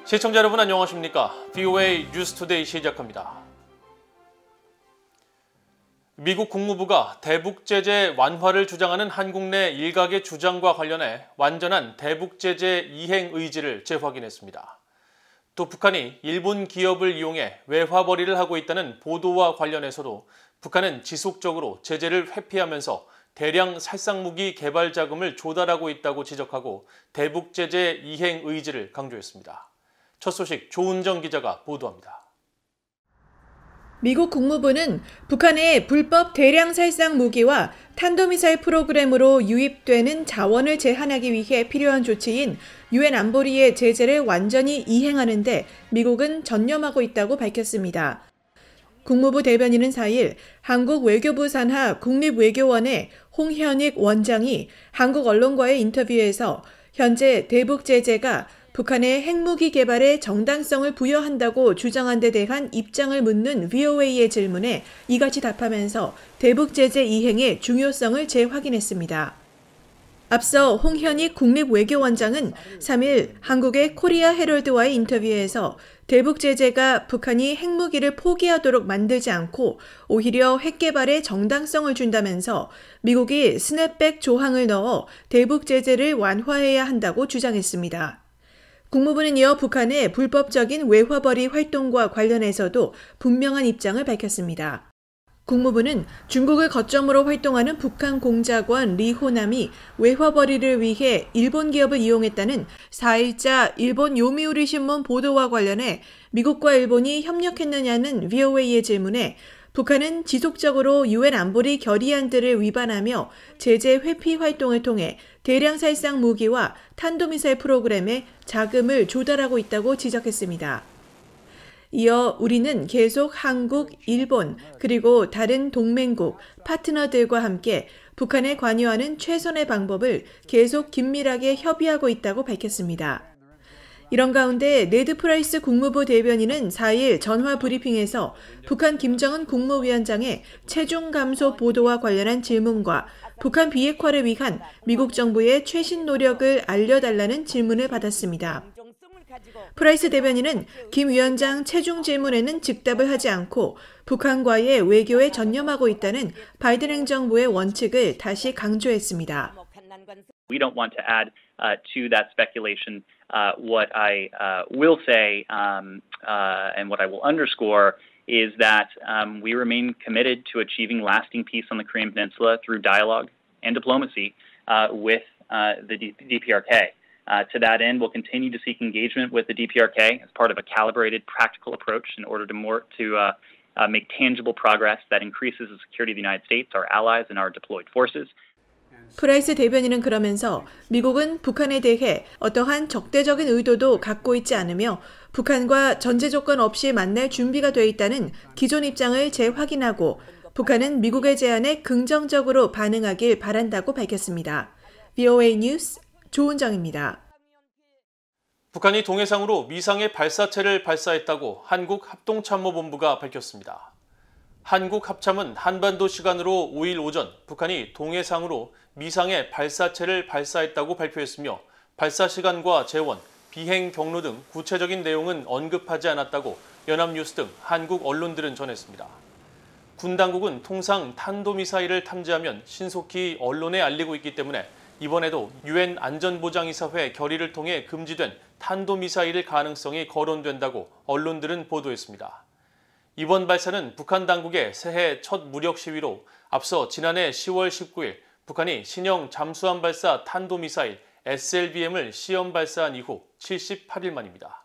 시청자 여러분 안녕하십니까? VOA 뉴스투데이 시작합니다. 미국 국무부가 대북 제재 완화를 주장하는 한국 내 일각의 주장과 관련해 완전한 대북 제재 이행 의지를 재확인했습니다. 또 북한이 일본 기업을 이용해 외화벌이를 하고 있다는 보도와 관련해서도 북한은 지속적으로 제재를 회피하면서 대량 살상무기 개발 자금을 조달하고 있다고 지적하고 대북 제재 이행 의지를 강조했습니다. 첫 소식 조은정 기자가 보도합니다. 미국 국무부는 북한의 불법 대량 살상 무기와 탄도미사일 프로그램으로 유입되는 자원을 제한하기 위해 필요한 조치인 유엔 안보리의 제재를 완전히 이행하는 데 미국은 전념하고 있다고 밝혔습니다. 국무부 대변인은 4일 한국 외교부 산하 국립외교원의 홍현익 원장이 한국 언론과의 인터뷰에서 현재 대북 제재가 북한의 핵무기 개발에 정당성을 부여한다고 주장한 데 대한 입장을 묻는 VOA의 질문에 이같이 답하면서 대북 제재 이행의 중요성을 재확인했습니다. 앞서 홍현익 국립외교원장은 3일 한국의 코리아 헤럴드와의 인터뷰에서 대북 제재가 북한이 핵무기를 포기하도록 만들지 않고 오히려 핵 개발에 정당성을 준다면서 미국이 스냅백 조항을 넣어 대북 제재를 완화해야 한다고 주장했습니다. 국무부는 이어 북한의 불법적인 외화벌이 활동과 관련해서도 분명한 입장을 밝혔습니다. 국무부는 중국을 거점으로 활동하는 북한 공작원 리호남이 외화벌이를 위해 일본 기업을 이용했다는 4일자 일본 요미우리 신문 보도와 관련해 미국과 일본이 협력했느냐는 VOA의 질문에 북한은 지속적으로 유엔 안보리 결의안들을 위반하며 제재 회피 활동을 통해 대량 살상 무기와 탄도미사일 프로그램에 자금을 조달하고 있다고 지적했습니다. 이어 우리는 계속 한국, 일본, 그리고 다른 동맹국, 파트너들과 함께 북한에 관여하는 최선의 방법을 계속 긴밀하게 협의하고 있다고 밝혔습니다. 이런 가운데 네드 프라이스 국무부 대변인은 4일 전화 브리핑에서 북한 김정은 국무위원장의 체중 감소 보도와 관련한 질문과 북한 비핵화를 위한 미국 정부의 최신 노력을 알려달라는 질문을 받았습니다. 프라이스 대변인은 김 위원장 체중 질문에는 즉답을 하지 않고 북한과의 외교에 전념하고 있다는 바이든 행정부의 원칙을 다시 강조했습니다. We don't want to add to that speculation. What I will say and what I will underscore is that we remain committed to achieving lasting peace on the Korean Peninsula through dialogue and diplomacy with the DPRK. To that end, we'll continue to seek engagement with the DPRK as part of a calibrated, practical approach in order to make tangible progress that increases the security of the United States, our allies, and our deployed forces. 프라이스 대변인은 그러면서 미국은 북한에 대해 어떠한 적대적인 의도도 갖고 있지 않으며 북한과 전제 조건 없이 만날 준비가 돼 있다는 기존 입장을 재확인하고 북한은 미국의 제안에 긍정적으로 반응하길 바란다고 밝혔습니다. VOA 뉴스 조은정입니다. 북한이 동해상으로 미상의 발사체를 발사했다고 한국합동참모본부가 밝혔습니다. 한국합참은 한반도 시간으로 5일 오전 북한이 동해상으로 미상의 발사체를 발사했다고 발표했으며 발사 시간과 재원, 비행 경로 등 구체적인 내용은 언급하지 않았다고 연합뉴스 등 한국 언론들은 전했습니다. 군 당국은 통상 탄도미사일을 탐지하면 신속히 언론에 알리고 있기 때문에 이번에도 유엔 안전보장이사회 결의를 통해 금지된 탄도미사일일 가능성이 거론된다고 언론들은 보도했습니다. 이번 발사는 북한 당국의 새해 첫 무력 시위로 앞서 지난해 10월 19일 북한이 신형 잠수함 발사 탄도미사일 SLBM을 시험 발사한 이후 78일 만입니다.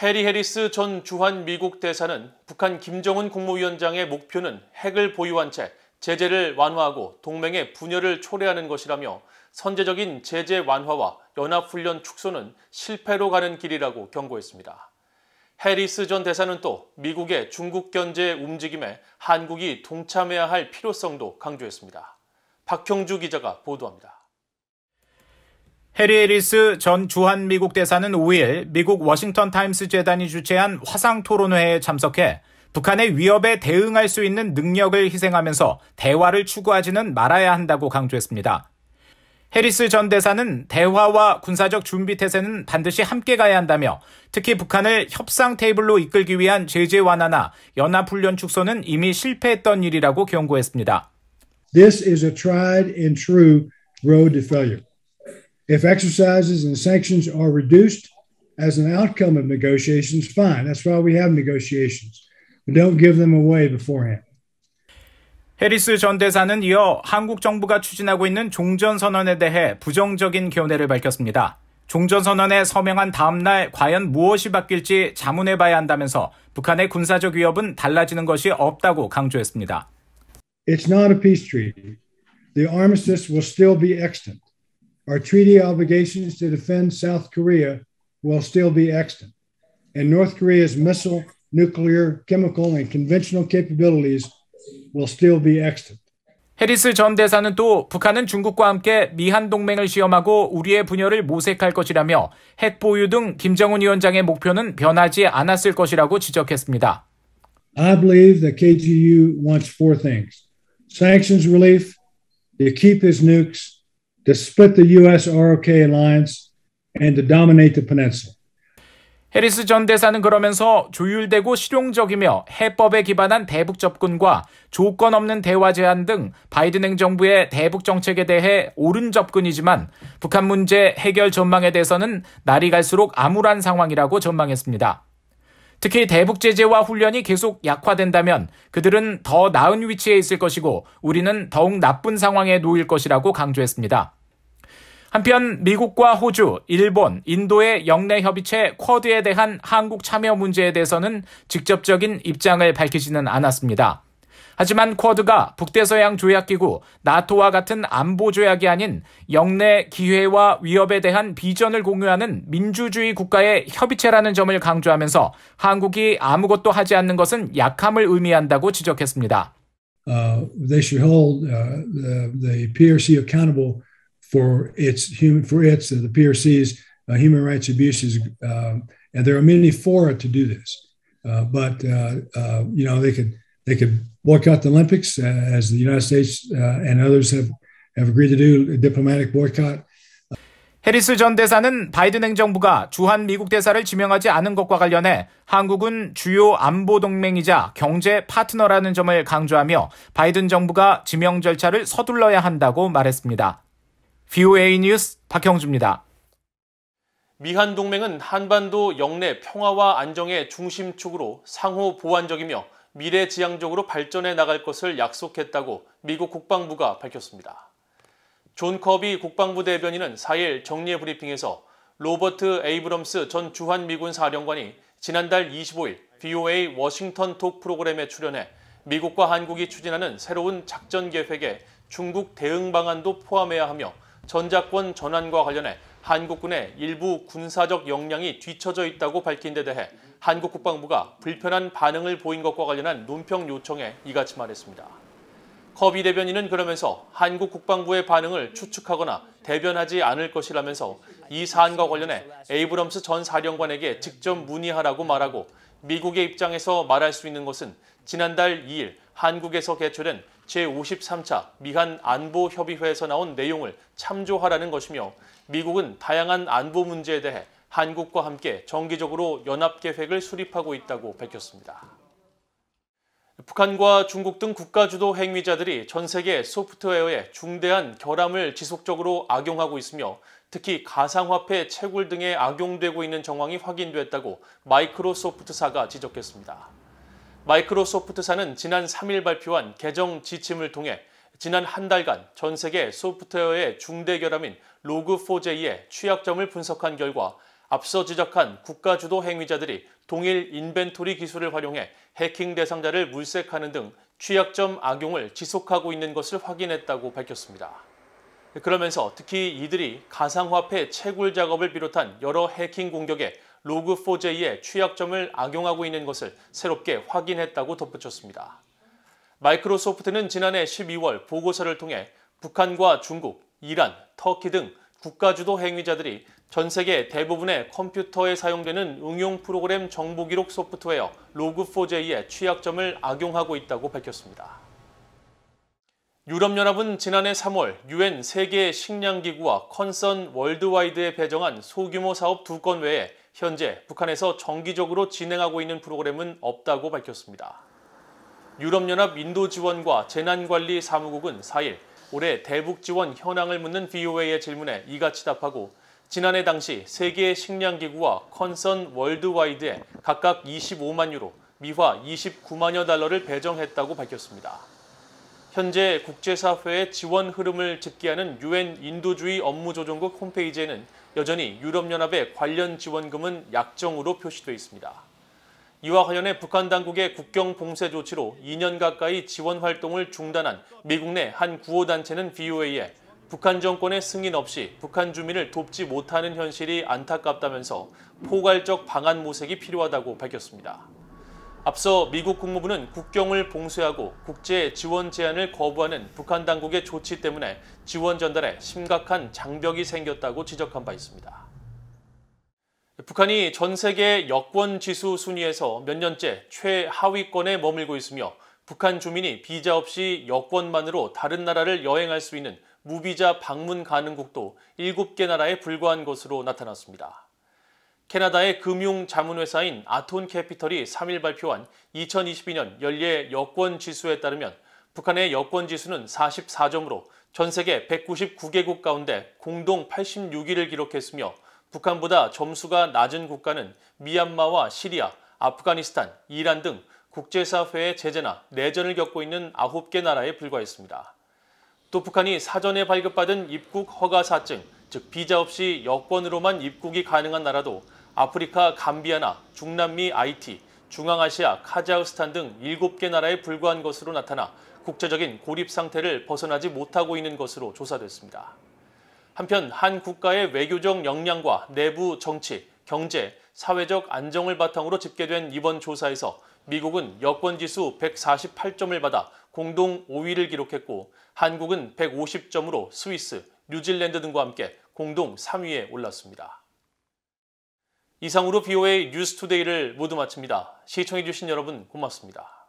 해리 해리스 전 주한 미국 대사는 북한 김정은 국무위원장의 목표는 핵을 보유한 채 제재를 완화하고 동맹의 분열을 초래하는 것이라며 선제적인 제재 완화와 연합훈련 축소는 실패로 가는 길이라고 경고했습니다. 해리스 전 대사는 또 미국의 중국 견제 움직임에 한국이 동참해야 할 필요성도 강조했습니다. 박형주 기자가 보도합니다. 해리 해리스 전 주한미국 대사는 5일 미국 워싱턴 타임스 재단이 주최한 화상 토론회에 참석해 북한의 위협에 대응할 수 있는 능력을 희생하면서 대화를 추구하지는 말아야 한다고 강조했습니다. 해리스 전 대사는 대화와 군사적 준비 태세는 반드시 함께 가야 한다며 특히 북한을 협상 테이블로 이끌기 위한 제재 완화나 연합훈련 축소는 이미 실패했던 일이라고 경고했습니다. This is a tried and true road to failure. If exercises and sanctions are reduced as an outcome of negotiations, fine. That's why we have negotiations. But don't give them away beforehand. 해리스 전 대사는 이어 한국 정부가 추진하고 있는 종전선언에 대해 부정적인 견해를 밝혔습니다. 종전선언에 서명한 다음 날 과연 무엇이 바뀔지 자문해봐야 한다면서 북한의 군사적 위협은 달라지는 것이 없다고 강조했습니다. It's not a peace treaty. The armistice will still be extant. Our treaty obligations to defend South Korea will still be extant. And North Korea's missile, nuclear, chemical, and conventional capabilities will still be extant. 해리스 전 대사는 또 북한은 중국과 함께 미한 동맹을 시험하고 우리의 분열을 모색할 것이라며 핵 보유 등 김정은 위원장의 목표는 변하지 않았을 것이라고 지적했습니다. I believe that KGU wants four things. Sanctions relief, to keep his nukes, to split the US-ROK alliance, and to dominate the peninsula. 해리스 전 대사는 그러면서 조율되고 실용적이며 해법에 기반한 대북 접근과 조건 없는 대화 제한 등 바이든 행정부의 대북 정책에 대해 옳은 접근이지만 북한 문제 해결 전망에 대해서는 날이 갈수록 암울한 상황이라고 전망했습니다. 특히 대북 제재와 훈련이 계속 약화된다면 그들은 더 나은 위치에 있을 것이고 우리는 더욱 나쁜 상황에 놓일 것이라고 강조했습니다. 한편 미국과 호주, 일본, 인도의 영내 협의체 쿼드에 대한 한국 참여 문제에 대해서는 직접적인 입장을 밝히지는 않았습니다. 하지만 쿼드가 북대서양 조약기구, 나토와 같은 안보 조약이 아닌 영내 기회와 위협에 대한 비전을 공유하는 민주주의 국가의 협의체라는 점을 강조하면서 한국이 아무것도 하지 않는 것은 약함을 의미한다고 지적했습니다. They should hold the PRC accountable for the PRC's human rights abuses, and there are many fora to do this. But they could boycott the Olympics, as the United States and others have agreed to do a diplomatic boycott. 해리스 전 대사는 바이든 행정부가 주한 미국 대사를 지명하지 않은 것과 관련해 한국은 주요 안보 동맹이자 경제 파트너라는 점을 강조하며 바이든 정부가 지명 절차를 서둘러야 한다고 말했습니다. VOA 뉴스 박형주입니다. 미한 동맹은 한반도 영내 평화와 안정의 중심축으로 상호 보완적이며 미래지향적으로 발전해 나갈 것을 약속했다고 미국 국방부가 밝혔습니다. 존 커비 국방부 대변인은 4일 정례 브리핑에서 로버트 에이브럼스 전 주한미군 사령관이 지난달 25일 VOA 워싱턴 톡 프로그램에 출연해 미국과 한국이 추진하는 새로운 작전 계획에 중국 대응 방안도 포함해야 하며 전작권 전환과 관련해 한국군의 일부 군사적 역량이 뒤처져 있다고 밝힌 데 대해 한국 국방부가 불편한 반응을 보인 것과 관련한 논평 요청에 이같이 말했습니다. 커비 대변인은 그러면서 한국 국방부의 반응을 추측하거나 대변하지 않을 것이라면서 이 사안과 관련해 에이브럼스 전 사령관에게 직접 문의하라고 말하고 미국의 입장에서 말할 수 있는 것은 지난달 2일 한국에서 개최된 제53차 미한 안보협의회에서 나온 내용을 참조하라는 것이며 미국은 다양한 안보 문제에 대해 한국과 함께 정기적으로 연합계획을 수립하고 있다고 밝혔습니다. 북한과 중국 등 국가주도 핵미자들이 전 세계 소프트웨어에 중대한 결함을 지속적으로 악용하고 있으며 특히 가상화폐 채굴 등에 악용되고 있는 정황이 확인됐다고 마이크로소프트사가 지적했습니다. 마이크로소프트사는 지난 3일 발표한 개정 지침을 통해 지난 한 달간 전 세계 소프트웨어의 중대 결함인 로그4j의 취약점을 분석한 결과 앞서 지적한 국가주도 핵미자들이 동일 인벤토리 기술을 활용해 해킹 대상자를 물색하는 등 취약점 악용을 지속하고 있는 것을 확인했다고 밝혔습니다. 그러면서 특히 이들이 가상화폐 채굴 작업을 비롯한 여러 해킹 공격에 로그4j의 취약점을 악용하고 있는 것을 새롭게 확인했다고 덧붙였습니다. 마이크로소프트는 지난해 12월 보고서를 통해 북한과 중국, 이란, 터키 등 국가주도 핵미자들이 전 세계 대부분의 컴퓨터에 사용되는 응용 프로그램 정보기록 소프트웨어 로그4j의 취약점을 악용하고 있다고 밝혔습니다. 유럽연합은 지난해 3월 유엔 세계 식량기구와 컨선 월드와이드에 배정한 소규모 사업 2건 외에 현재 북한에서 정기적으로 진행하고 있는 프로그램은 없다고 밝혔습니다. 유럽연합 인도지원과 재난관리사무국은 4일 올해 대북지원 현황을 묻는 VOA의 질문에 이같이 답하고 지난해 당시 세계 식량기구와 컨선 월드와이드에 각각 25만 유로, 미화 29만여 달러를 배정했다고 밝혔습니다. 현재 국제사회의 지원 흐름을 집계하는 유엔 인도주의 업무조정국 홈페이지에는 여전히 유럽연합의 관련 지원금은 약정으로 표시되어 있습니다. 이와 관련해 북한 당국의 국경 봉쇄 조치로 2년 가까이 지원 활동을 중단한 미국 내 한 구호단체는 VOA에 북한 정권의 승인 없이 북한 주민을 돕지 못하는 현실이 안타깝다면서 포괄적 방안 모색이 필요하다고 밝혔습니다. 앞서 미국 국무부는 국경을 봉쇄하고 국제 지원 제한을 거부하는 북한 당국의 조치 때문에 지원 전달에 심각한 장벽이 생겼다고 지적한 바 있습니다. 북한이 전 세계 여권 지수 순위에서 몇 년째 최하위권에 머물고 있으며 북한 주민이 비자 없이 여권만으로 다른 나라를 여행할 수 있는 무비자 방문 가능국도 7개 나라에 불과한 것으로 나타났습니다. 캐나다의 금융 자문회사인 아톤 캐피털이 3일 발표한 2022년 연례 여권 지수에 따르면 북한의 여권 지수는 44점으로 전 세계 199개국 가운데 공동 86위를 기록했으며 북한보다 점수가 낮은 국가는 미얀마와 시리아, 아프가니스탄, 이란 등 국제사회의 제재나 내전을 겪고 있는 9개 나라에 불과했습니다. 또 북한이 사전에 발급받은 입국 허가사증, 즉 비자 없이 여권으로만 입국이 가능한 나라도 아프리카 감비아나 중남미 하이티, 중앙아시아 카자흐스탄 등 7개 나라에 불과한 것으로 나타나 국제적인 고립 상태를 벗어나지 못하고 있는 것으로 조사됐습니다. 한편 한 국가의 외교적 역량과 내부 정치, 경제, 사회적 안정을 바탕으로 집계된 이번 조사에서 미국은 여권지수 148점을 받아 공동 5위를 기록했고 한국은 150점으로 스위스, 뉴질랜드 등과 함께 공동 3위에 올랐습니다. 이상으로 VOA 뉴스투데이를 모두 마칩니다. 시청해주신 여러분 고맙습니다.